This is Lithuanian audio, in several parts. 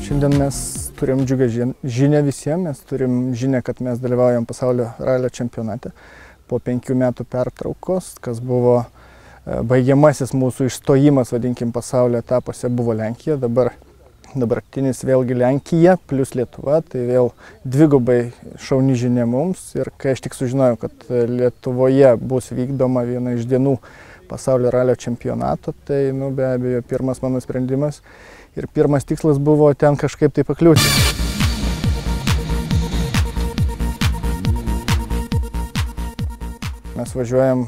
Šiandien mes turim džiugą žinią visiems, mes turim žinią, kad mes dalyvaujam pasaulio ralio čempionate po 5 metų pertraukos, kas buvo baigiamasis mūsų išstojimas, vadinkim, pasaulio etapuose buvo Lenkija, dabartinis vėlgi Lenkija plus Lietuva, tai vėl dvigubai šauni žinia mums. Ir kai aš tik sužinojau, kad Lietuvoje bus vykdoma viena iš dienų pasaulio ralio čempionato, tai be abejo pirmas mano sprendimas ir pirmas tikslas buvo ten kažkaip tai pakliūti. Mes važiuojam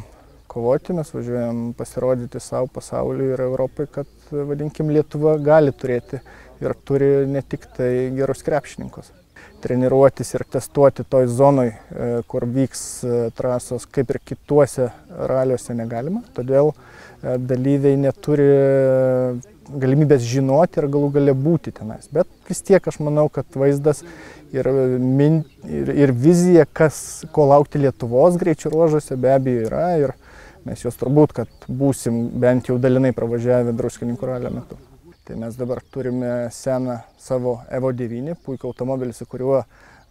kovoti, mes važiuojam pasirodyti savo pasauliui ir Europai, kad, vadinkim, Lietuva gali turėti ir turi ne tik tai gerus krepšininkus. Treniruotis ir testuoti toj zonoj, kur vyks trasos, kaip ir kituose raliuose negalima, todėl dalyviai neturi galimybės žinoti ir galų gale būti tenais. Bet vis tiek aš manau, kad vaizdas ir vizija, ko laukti Lietuvos greičio ruožuose, be abejo yra ir mes juos turbūt, kad būsim bent jau dalinai pravažiavę Druskininkų ralio metu. Tai mes dabar turime seną savo Evo 9, puikų automobilį, su kuriuo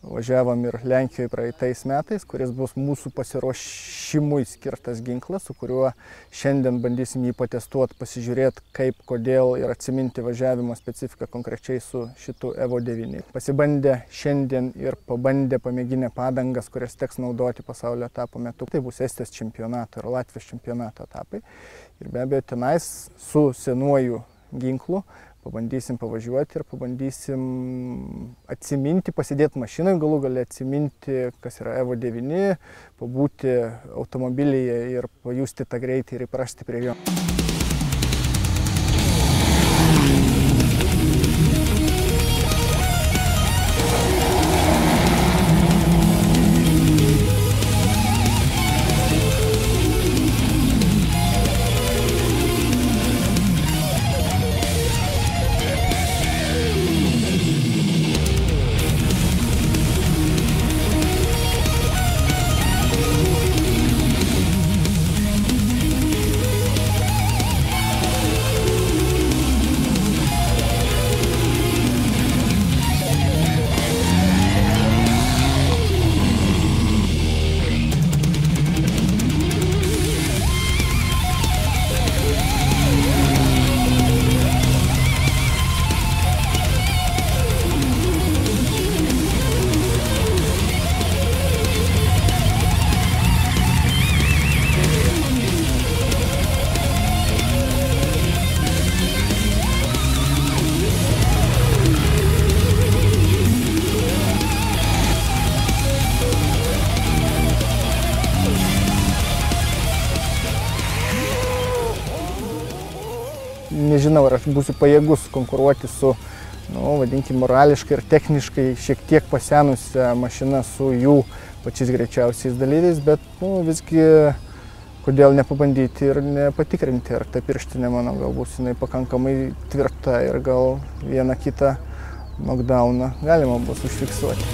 važiavom ir Lenkijoje praeitais metais, kuris bus mūsų pasiruošimui skirtas ginklas, su kuriuo šiandien bandysim jį patestuoti, pasižiūrėti kaip, kodėl ir atsiminti važiavimo specifiką konkrečiai su šitu Evo 9. Pasibandę šiandien ir pamėginę padangas, kurias teks naudoti pasaulio etapo metu. Tai bus Estijos čempionato ir Latvijos čempionato etapai. Ir be abejo tenais su senuoju ginklu pabandysim pavažiuoti ir pabandysim atsiminti, pasidėti mašinai, galų gale atsiminti, kas yra Evo 9, pabūti automobilyje ir pajusti tą greitį ir įprasti prie jo. Nežinau, ar aš būsiu pajėgus konkuruoti su, vadinkim, morališkai ir techniškai šiek tiek pasenusią mašiną su jų pačiais greičiausiais dalyviais, bet visgi kodėl nepabandyti ir nepatikrinti, ar ta pirštinė mano gal bus jinai pakankamai tvirta ir gal vieną kitą knockdowną galima bus užfiksuoti.